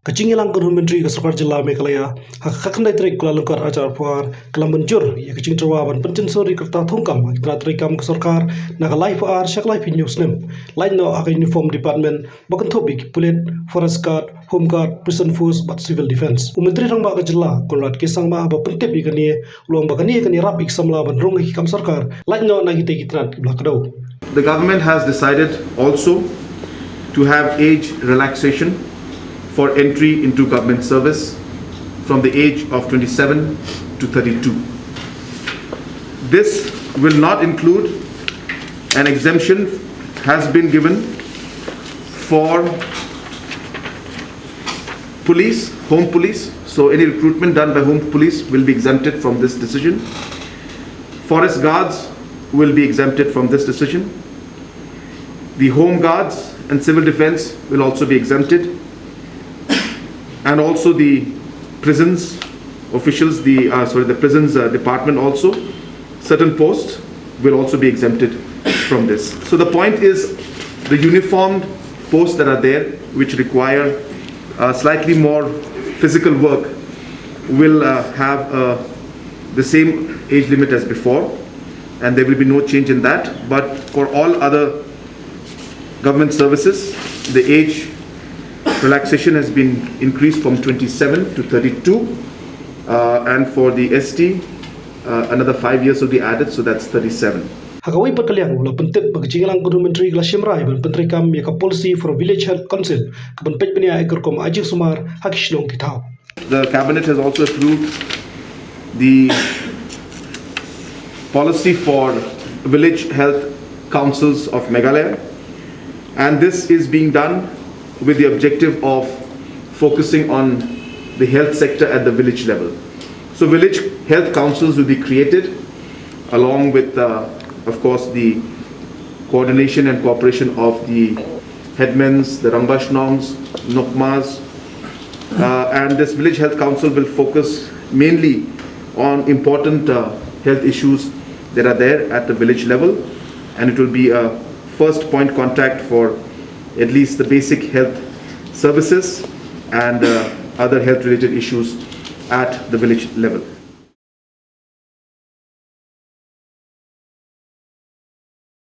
Kachingilang Guru Menteri ke Sorkar Jilla Meghalaya hakakandai trik Kuala Lumpur ajar puar kelam Mynjur ya kacing terwaban pynjynsur kerta thungkam kita trikam ke Sorkar nak live ar syaklai news nem lain no ak uniform department bakan topik pulit forest guard home guard prison force but civil defense Menteri rang ba ke Jilla kulat kisang ma ba pentep ikani luang bakani ikani rap iksamla ban rong ikam Sorkar lain no nagite kitran blakado. The government has decided also to have age relaxation for entry into government service from the age of 27 to 32. This will not include an exemption has been given for police, home police. So any recruitment done by home police will be exempted from this decision. Forest guards will be exempted from this decision. The home guards and civil defense will also be exempted. And also the prisons officials, the prisons department also, certain posts will also be exempted from this. So the point is the uniformed posts that are there, which require slightly more physical work, will have the same age limit as before, and there will be no change in that. But for all other government services, the age relaxation has been increased from 27 to 32, and for the ST, another 5 years will be added, so that's 37. Hakawai perkaliang ulah pentep Kachingilang Guru Menteri kelas Shimrai ban Menteri kam ya policy for village health council kaban pej penia ekor kom Ajik Sumar hakishlong kitau. The cabinet has also approved the policy for village health councils of Meghalaya, and this is being done with the objective of focusing on the health sector at the village level. So village health councils will be created along with, of course, the coordination and cooperation of the headmans, the Rambashnongs, Nokmas, and this village health council will focus mainly on important health issues that are there at the village level, and it will be a first point contact for at least the basic health services and other health related issues at the village level.